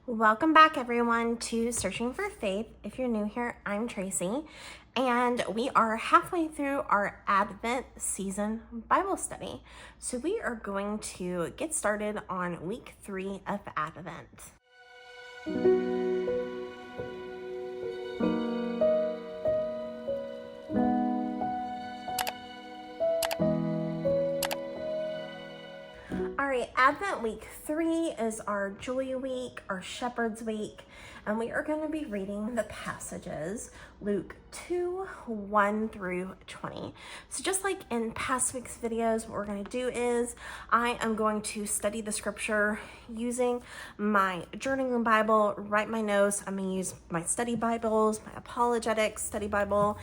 Welcome back, everyone, to Searching for Faith. If you're new here, I'm Tracy, and we are halfway through our Advent season Bible study. So we are going to get started on week 3 of Advent. All right, Advent week 3 is our Joy Week, our Shepherd's Week, and we are going to be reading the passages Luke 2, 1 through 20. So just like in past week's videos, what we're going to do is I am going to study the scripture using my journaling Bible, write my notes. I'm going to use my study Bibles, my Apologetics study Bible,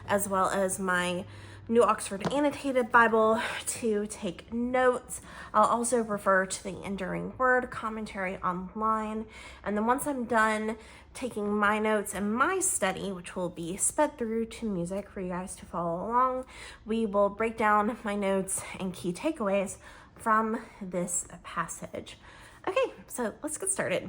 as well as my New Oxford Annotated Bible to take notes. I'll also refer to the Enduring Word commentary online. And then once I'm done taking my notes and my study, which will be sped through to music for you guys to follow along, we will break down my notes and key takeaways from this passage. Okay, so let's get started.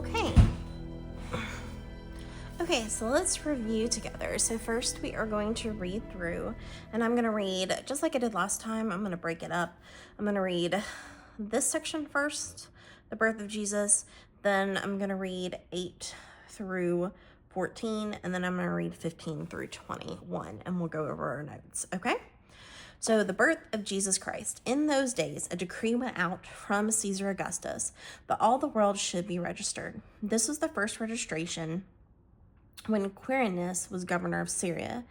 Okay. Okay, so let's review together. So first we are going to read through, and I'm going to read, just like I did last time, I'm going to break it up. I'm going to read this section first, the birth of Jesus, then I'm going to read 8 through 14, and then I'm going to read 15 through 21, and we'll go over our notes, okay? So the birth of Jesus Christ. In those days, a decree went out from Caesar Augustus that all the world should be registered. This was the first registration when Quirinius was governor of Syria,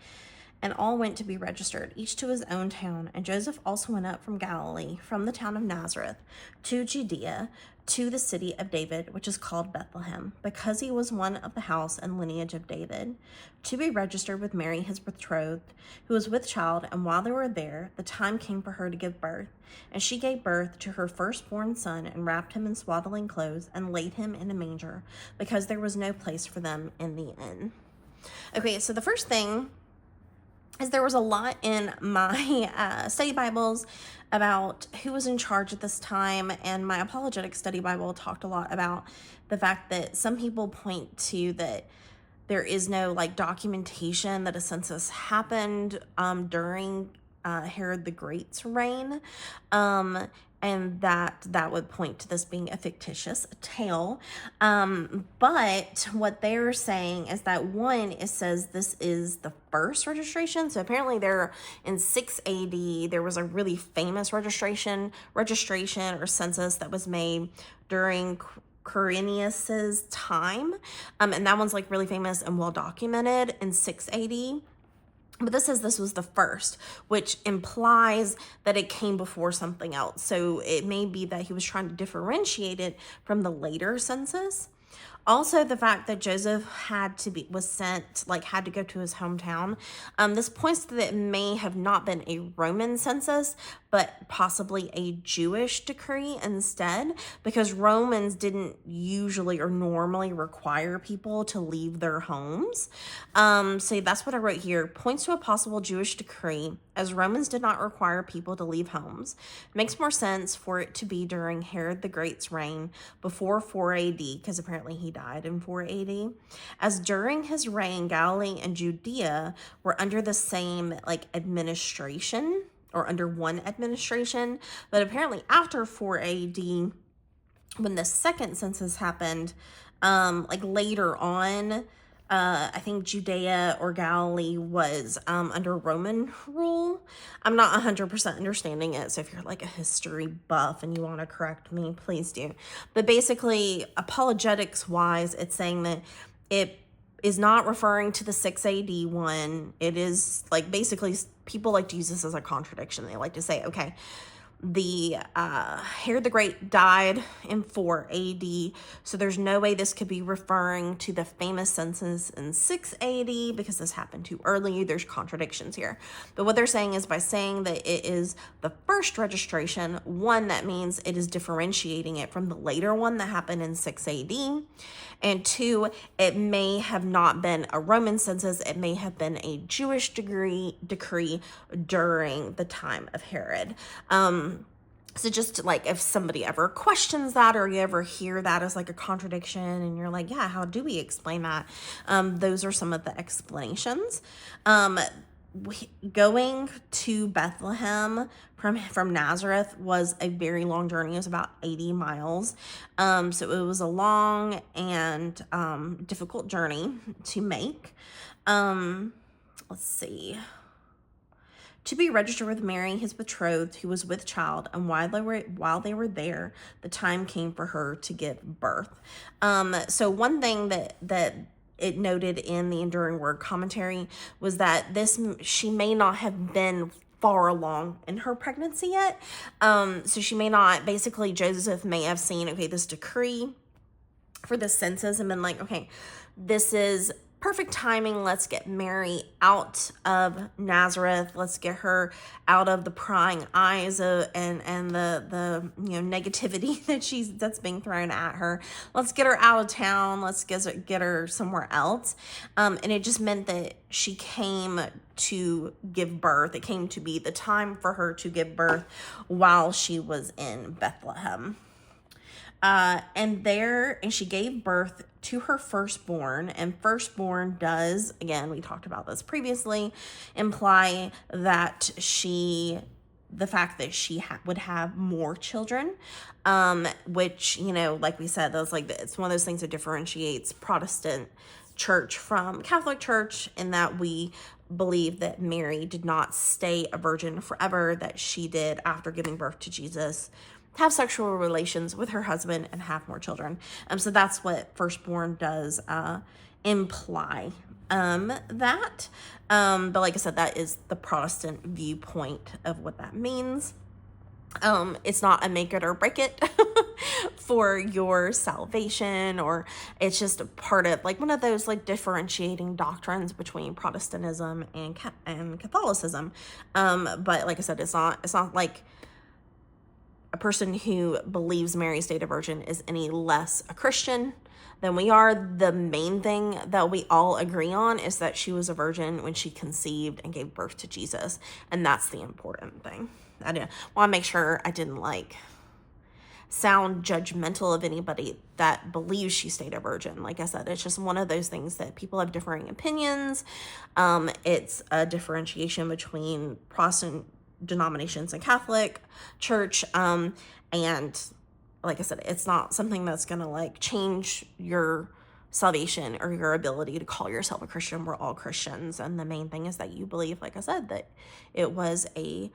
and all went to be registered, each to his own town. And Joseph also went up from Galilee, from the town of Nazareth, to Judea, to the city of David, which is called Bethlehem, because he was one of the house and lineage of David, to be registered with Mary, his betrothed, who was with child. And while they were there, the time came for her to give birth. And she gave birth to her firstborn son, and wrapped him in swaddling clothes, and laid him in a manger, because there was no place for them in the inn. Okay, so the first thing is there was a lot in my study Bibles about who was in charge at this time, and my Apologetics study Bible talked a lot about the fact that some people point to that there is no documentation that a census happened during Herod the Great's reign, and that would point to this being a fictitious tale. But what they're saying is that it says this is the first registration. So apparently there in 6 AD, there was a really famous registration or census that was made during Quirinius's time. And that one's really famous and well documented in 6 AD. But this says this was the first, which implies that it came before something else. So it may be that he was trying to differentiate it from the later census. Also, the fact that Joseph had to go to his hometown. This points to that it may have not been a Roman census, but possibly a Jewish decree instead, because Romans didn't usually or normally require people to leave their homes. So that's what I wrote here. Points to a possible Jewish decree, as Romans did not require people to leave homes. It makes more sense for it to be during Herod the Great's reign before 4 AD, because apparently he died in 4 AD. As during his reign, Galilee and Judea were under the same administration, or under one administration. But apparently after 4 AD, when the second census happened, later on, I think Judea or Galilee was under Roman rule. I'm not 100% understanding it, so if you're a history buff and you want to correct me, please do. But basically, apologetics wise, it's saying that it is not referring to the 6 AD one. It is basically, people like to use this as a contradiction. They like to say, okay, the Herod the Great died in 4 AD, so there's no way this could be referring to the famous census in 6 AD because this happened too early. There's contradictions here. But what they're saying is, by saying that it is the first registration, one, that means it is differentiating it from the later one that happened in 6 AD. And two, it may have not been a Roman census. It may have been a Jewish decree during the time of Herod. So just if somebody ever questions that, or you ever hear that as a contradiction and you're yeah, how do we explain that? Those are some of the explanations. Going to Bethlehem from Nazareth was a very long journey. It was about 80 miles. So it was a long and difficult journey to make. Let's see. To be registered with Mary, his betrothed, who was with child, and while they were there, the time came for her to give birth. So one thing that it noted in the Enduring Word commentary was that she may not have been far along in her pregnancy yet. So she may not, basically Joseph may have seen, okay, this decree for the census and been okay, this is perfect timing. Let's get Mary out of Nazareth. Let's get her out of the prying eyes and the negativity that's being thrown at her. Let's get her out of town. Let's get her somewhere else. And it just meant that she came to give birth. It came to be the time for her to give birth while she was in Bethlehem. And she gave birth to her firstborn, and firstborn does, again, we talked about this previously, imply that the fact that she would have more children, which, like we said, that's like, it's one of those things that differentiates Protestant church from Catholic church, in that we believe that Mary did not stay a virgin forever, that she did, after giving birth to Jesus, have sexual relations with her husband and have more children. So that's what firstborn does imply that. But like I said, that is the Protestant viewpoint of what that means. It's not a make it or break it for your salvation, or it's just a part of, like, one of those, like, differentiating doctrines between Protestantism and Catholicism. But like I said, it's not like a person who believes Mary stayed a virgin is any less a Christian than we are. The main thing that we all agree on is that she was a virgin when she conceived and gave birth to Jesus, and that's the important thing. I want to make sure I didn't, like, sound judgmental of anybody that believes she stayed a virgin. Like I said, it's just one of those things that people have differing opinions. It's a differentiation between Protestant denominations and Catholic church. And like I said, it's not something that's going to, like, change your salvation or your ability to call yourself a Christian. We're all Christians. And the main thing is that you believe, like I said, that it was a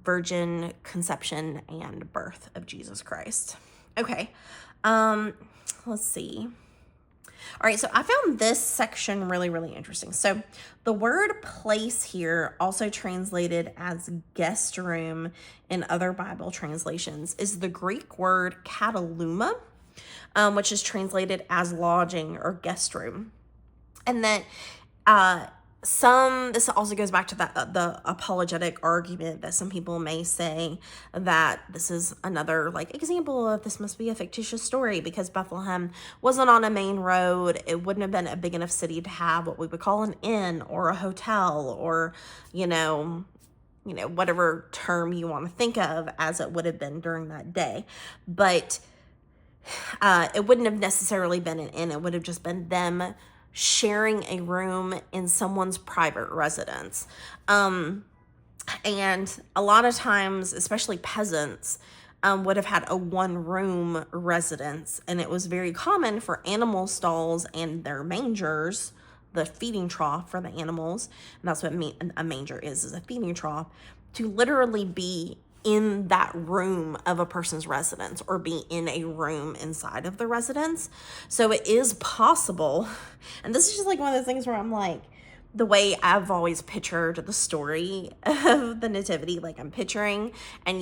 virgin conception and birth of Jesus Christ. Okay. Let's see. All right, so I found this section really, really interesting. So the word place here, also translated as guest room in other Bible translations, is the Greek word kataluma, which is translated as lodging or guest room. And then this also goes back to the apologetic argument that some people may say that this is another, like, example of this must be a fictitious story because Bethlehem wasn't on a main road. It wouldn't have been a big enough city to have what we would call an inn or a hotel, or, whatever term you want to think of as it would have been during that day. But it wouldn't have necessarily been an inn. It would have just been them sharing a room in someone's private residence. And a lot of times, especially peasants, would have had a one-room residence, and it was very common for animal stalls and their mangers, the feeding trough for the animals, and that's what a manger is a feeding trough, to literally be in that room of a person's residence, or be in a room inside of the residence. So it is possible, and this is just like one of those things where I'm like, the way I've always pictured the story of the nativity, like I'm picturing, and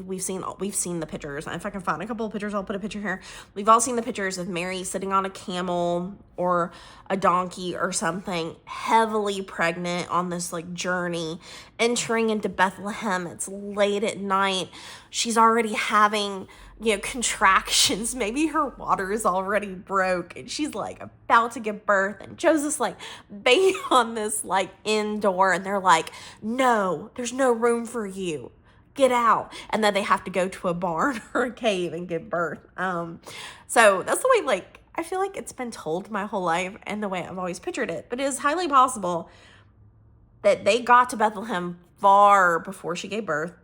we've seen the pictures. If I can find a couple of pictures, I'll put a picture here. We've all seen the pictures of Mary sitting on a camel or a donkey or something, heavily pregnant on this, like, journey, entering into Bethlehem. It's late at night. She's already having, contractions. Maybe her water is already broke, and she's, like, about to give birth, and Joseph's, like, banging on this, like, inn door, and they're like, no, there's no room for you. Get out. And then they have to go to a barn or a cave and give birth. So that's the way, like, I feel like it's been told my whole life and the way I've always pictured it. But it is highly possible that they got to Bethlehem far before she gave birth,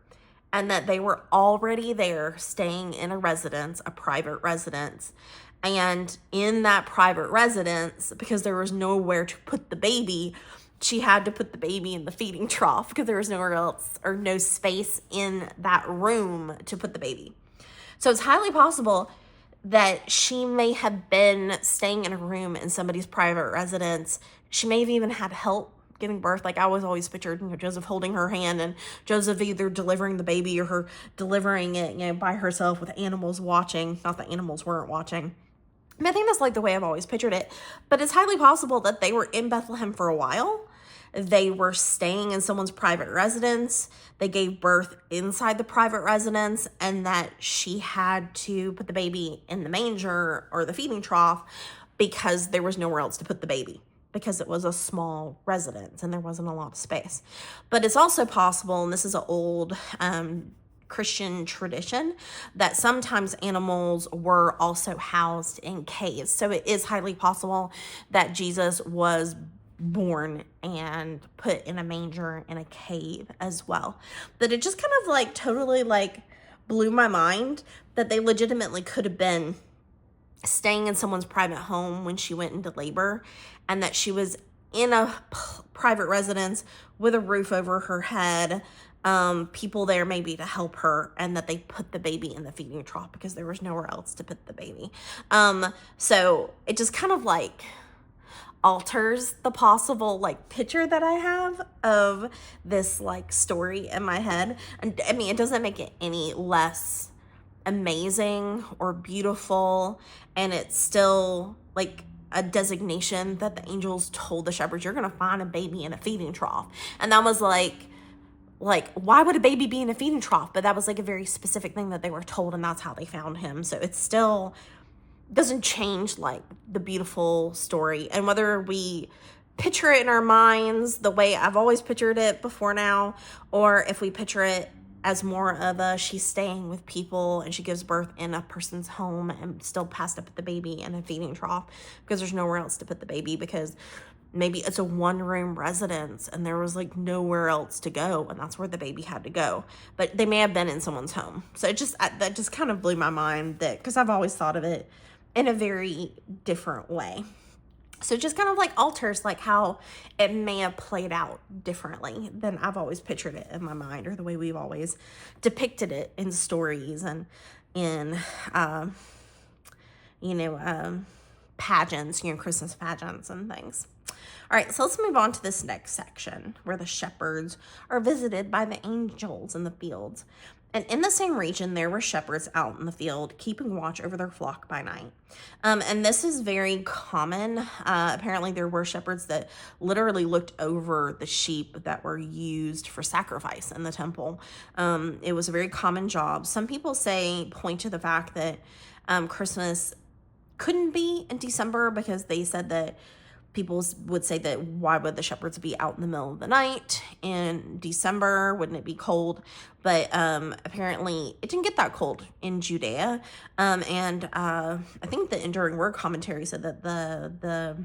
and that they were already there staying in a residence, a private residence. And in that private residence, because there was nowhere to put the baby, she had to put the baby in the feeding trough because there was nowhere else, or no space in that room to put the baby. So it's highly possible that she may have been staying in a room in somebody's private residence. She may have even had help giving birth. Like, I was always pictured, Joseph holding her hand, and Joseph either delivering the baby or her delivering it, by herself with animals watching. Not that animals weren't watching. I think that's, like, the way I've always pictured it. But it's highly possible that they were in Bethlehem for a while. They were staying in someone's private residence. They gave birth inside the private residence, and that she had to put the baby in the manger or the feeding trough because there was nowhere else to put the baby, because it was a small residence and there wasn't a lot of space. But it's also possible, and this is an old Christian tradition that sometimes animals were also housed in caves. So it is highly possible that Jesus was born and put in a manger in a cave as well. But it just kind of like totally like blew my mind that they legitimately could have been staying in someone's private home when she went into labor, and that she was in a private residence with a roof over her head, people there maybe to help her, and that they put the baby in the feeding trough because there was nowhere else to put the baby. So it just kind of like alters the possible like picture that I have of this like story in my head. And I mean, it doesn't make it any less amazing or beautiful, and it's still like a designation that the angels told the shepherds, you're gonna find a baby in a feeding trough. And that was like why would a baby be in a feeding trough? But that was like a very specific thing that they were told, and that's how they found him. So it still doesn't change like the beautiful story. And whether we picture it in our minds the way I've always pictured it before now, or if we picture it as more of a she's staying with people and she gives birth in a person's home and still passed up the baby in a feeding trough because there's nowhere else to put the baby, because maybe it's a one-room residence and there was like nowhere else to go, and that's where the baby had to go. But they may have been in someone's home. So that just kind of blew my mind, that because I've always thought of it in a very different way. So it just kind of like alters like how it may have played out differently than I've always pictured it in my mind, or the way we've always depicted it in stories and in, pageants, Christmas pageants and things. All right, so let's move on to this next section where the shepherds are visited by the angels in the fields. And in the same region, there were shepherds out in the field, keeping watch over their flock by night. And this is very common. Apparently, there were shepherds that literally looked over the sheep that were used for sacrifice in the temple. It was a very common job. Some people point to the fact that Christmas couldn't be in December because they said that people would say that why would the shepherds be out in the middle of the night in December? Wouldn't it be cold? But apparently it didn't get that cold in Judea. And I think the Enduring Word commentary said that the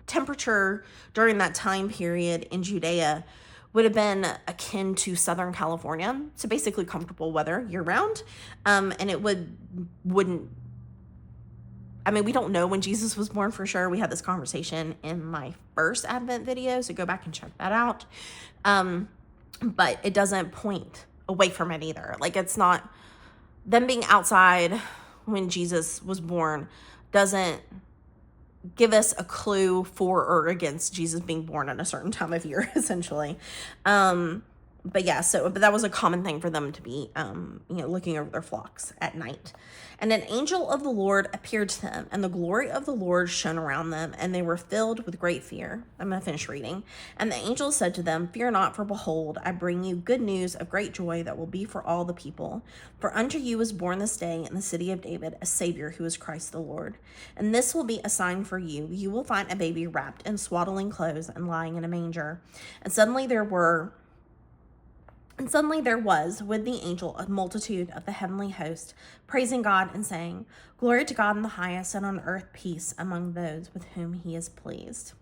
temperature during that time period in Judea would have been akin to Southern California. So basically comfortable weather year round. And it wouldn't, I mean, we don't know when Jesus was born for sure. We had this conversation in my first Advent video, so go back and check that out. But it doesn't point away from it either. Like, it's not, them being outside when Jesus was born doesn't give us a clue for or against Jesus being born at a certain time of year, essentially. But that was a common thing for them to be, looking over their flocks at night. And an angel of the Lord appeared to them, and the glory of the Lord shone around them, and they were filled with great fear. I'm going to finish reading. And the angel said to them, "Fear not, for behold, I bring you good news of great joy that will be for all the people. For unto you is born this day in the city of David a Savior, who is Christ the Lord. And this will be a sign for you. You will find a baby wrapped in swaddling clothes and lying in a manger." And suddenly there was with the angel a multitude of the heavenly host, praising God and saying, "Glory to God in the highest, and on earth peace among those with whom he is pleased."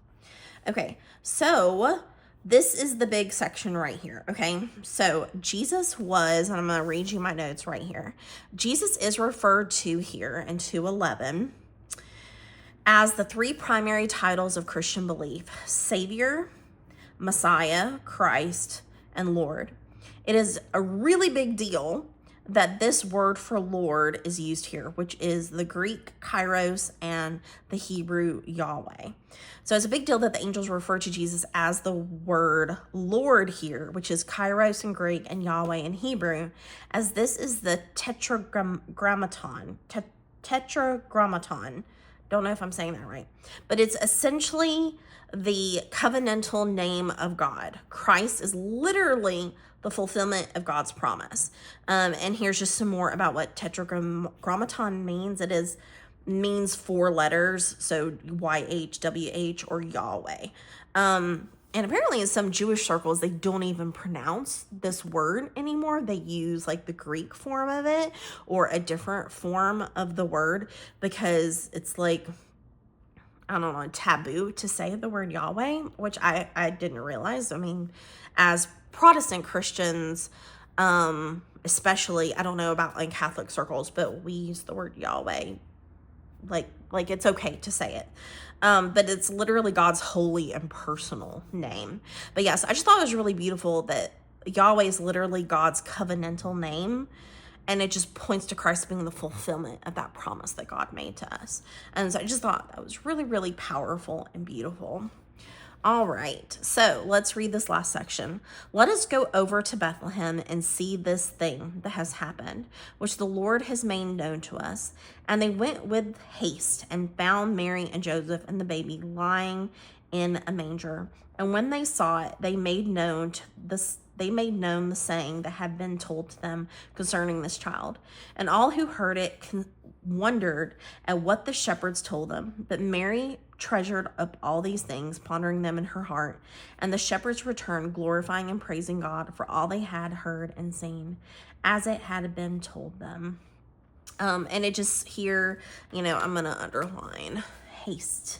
Okay, so this is the big section right here, okay? So Jesus was, and I'm going to read you my notes right here. Jesus is referred to here in 2:11 as the three primary titles of Christian belief: Savior, Messiah, Christ, and Lord. It is a really big deal that this word for Lord is used here, which is the Greek kairos and the Hebrew Yahweh. So it's a big deal that the angels refer to Jesus as the word Lord here, which is kairos in Greek and Yahweh in Hebrew, as this is the tetragrammaton. Tetragrammaton. Don't know if I'm saying that right, but it's essentially the covenantal name of God. Christ is literally the fulfillment of God's promise. And here's just some more about what tetragrammaton means. It means 4 letters, so YHWH or Yahweh. And apparently in some Jewish circles, they don't even pronounce this word anymore. They use like the Greek form of it or a different form of the word because it's like, I don't know, taboo to say the word Yahweh, which I didn't realize. I mean, as Protestant Christians, especially, I don't know about like Catholic circles, but we use the word Yahweh like it's okay to say it. But it's literally God's holy and personal name. But yes, I just thought it was really beautiful that Yahweh is literally God's covenantal name. And it just points to Christ being the fulfillment of that promise that God made to us. And so I just thought that was really, really powerful and beautiful. All right, so let's read this last section. Let us go over to Bethlehem and see this thing that has happened, which the Lord has made known to us. And they went with haste and found Mary and Joseph and the baby lying in a manger. And when they saw it, they made known the saying that had been told to them concerning this child. And all who heard it wondered at what the shepherds told them. But Mary treasured up all these things, pondering them in her heart. And the shepherds returned, glorifying and praising God for all they had heard and seen, as it had been told them. And it just here, I'm going to underline haste.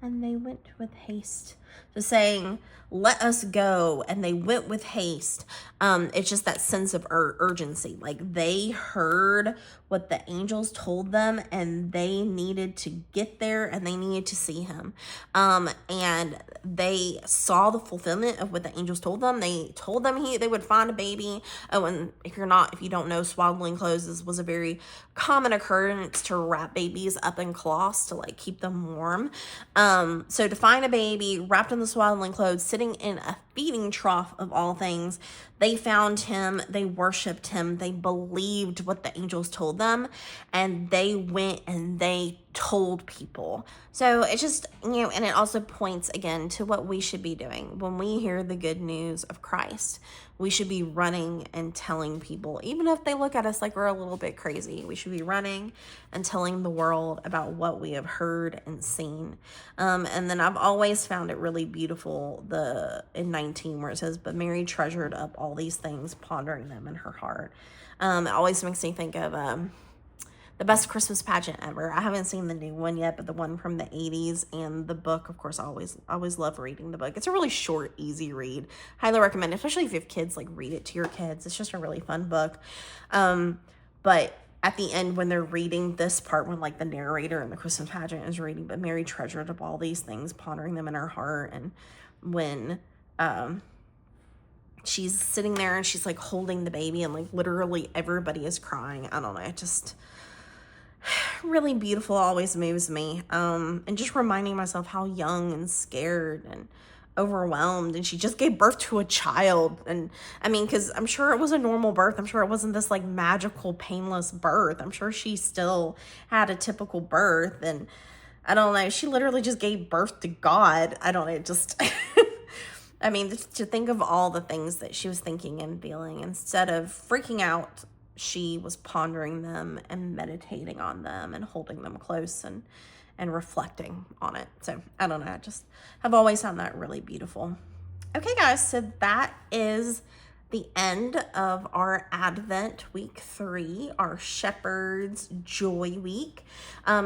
And they went with haste. So saying, let us go. And they went with haste. It's just that sense of urgency. Like they heard what the angels told them and they needed to get there and they needed to see him. And they saw the fulfillment of what the angels told them. They told them they would find a baby. Oh, and if you don't know, swaddling clothes was a very common occurrence to wrap babies up in cloths to like keep them warm. So to find a baby wrapped in the swaddling clothes, sitting in a feeding trough of all things, they found him, they worshiped him, they believed what the angels told them, and they went and they told people. So it's just, and it also points again to what we should be doing. When we hear the good news of Christ, we should be running and telling people, even if they look at us like we're a little bit crazy, we should be running and telling the world about what we have heard and seen. And then I've always found it really beautiful, in 19 where it says, but Mary treasured up all these things, pondering them in her heart. It always makes me think of the best Christmas pageant ever. I haven't seen the new one yet, but the one from the 80s and the book, of course, I always love reading the book. It's a really short, easy read. Highly recommend, especially if you have kids, like read it to your kids. It's just a really fun book. But at the end, when they're reading this part, when like the narrator in the Christmas pageant is reading, but Mary treasured up all these things, pondering them in her heart. And when she's sitting there and she's like holding the baby and like literally everybody is crying. I don't know. It just really beautiful, always moves me. And just reminding myself how young and scared and overwhelmed, and she just gave birth to a child. And I mean, because I'm sure it was a normal birth. I'm sure it wasn't this like magical, painless birth. I'm sure she still had a typical birth. And I don't know, she literally just gave birth to God. I don't know, just I mean, to think of all the things that she was thinking and feeling, instead of freaking out, she was pondering them and meditating on them and holding them close and reflecting on it. So I don't know, I just have always found that really beautiful. Okay, guys, so that is the end of our Advent week 3, our Shepherd's Joy week.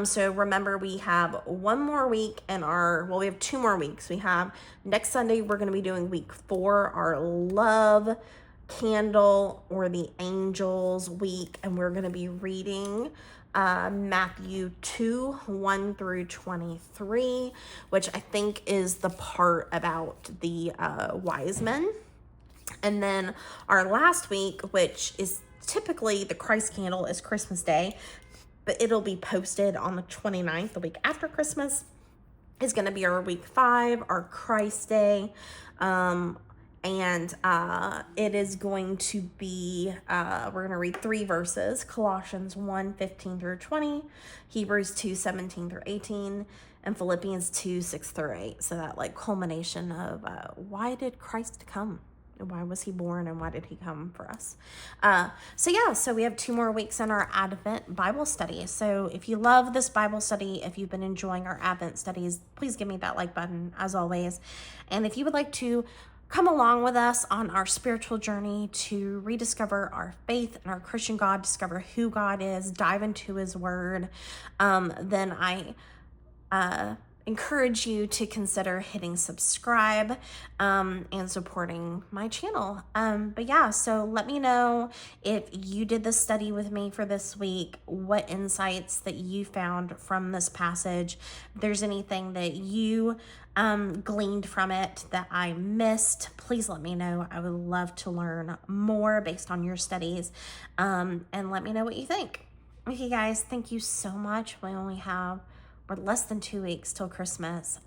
So remember, we have one more week in we have 2 more weeks. We have next Sunday, we're going to be doing week 4, our love candle or the angels week, and we're going to be reading Matthew 2:1 through 23, which I think is the part about the wise men. And then our last week, which is typically the Christ candle, is Christmas Day, but it'll be posted on the 29th, the week after Christmas, is going to be our week 5, our Christ Day. And it is going to be, we're going to read 3 verses, Colossians 1:15 through 20, Hebrews 2:17 through 18, and Philippians 2:6 through 8. So that like culmination of why did Christ come? Why was he born and why did he come for us? So we have 2 more weeks in our Advent Bible study. So if you love this Bible study, if you've been enjoying our Advent studies, please give me that like button as always. And if you would like to come along with us on our spiritual journey to rediscover our faith and our Christian God, discover who God is, dive into his word, then I encourage you to consider hitting subscribe and supporting my channel. So let me know if you did this study with me for this week, what insights that you found from this passage. If there's anything that you gleaned from it that I missed, please let me know. I would love to learn more based on your studies, and let me know what you think. Okay, guys, thank you so much. We're less than 2 weeks till Christmas.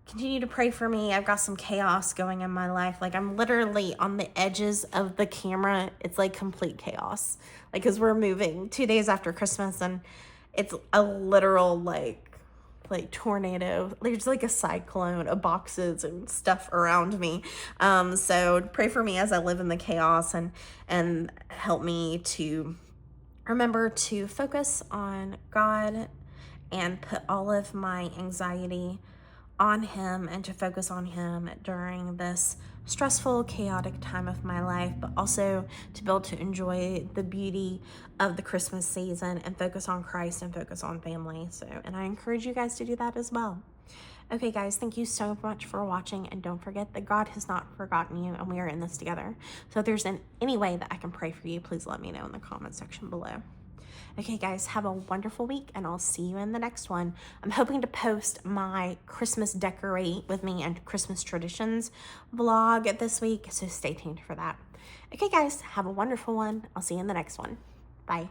Continue to pray for me. I've got some chaos going in my life. Like, I'm literally on the edges of the camera. It's like complete chaos. Like, because we're moving 2 days after Christmas, and it's a literal like tornado. There's like a cyclone of boxes and stuff around me. So pray for me as I live in the chaos, and help me to remember to focus on God and put all of my anxiety on him, and to focus on him during this stressful, chaotic time of my life, but also to be able to enjoy the beauty of the Christmas season and focus on Christ and focus on family. And I encourage you guys to do that as well. Okay, guys, thank you so much for watching, and don't forget that God has not forgotten you, and we are in this together. So if there's any way that I can pray for you, please let me know in the comment section below. Okay, guys, have a wonderful week, and I'll see you in the next one. I'm hoping to post my Christmas decorate with me and Christmas traditions vlog this week, so stay tuned for that. Okay, guys, have a wonderful one. I'll see you in the next one. Bye.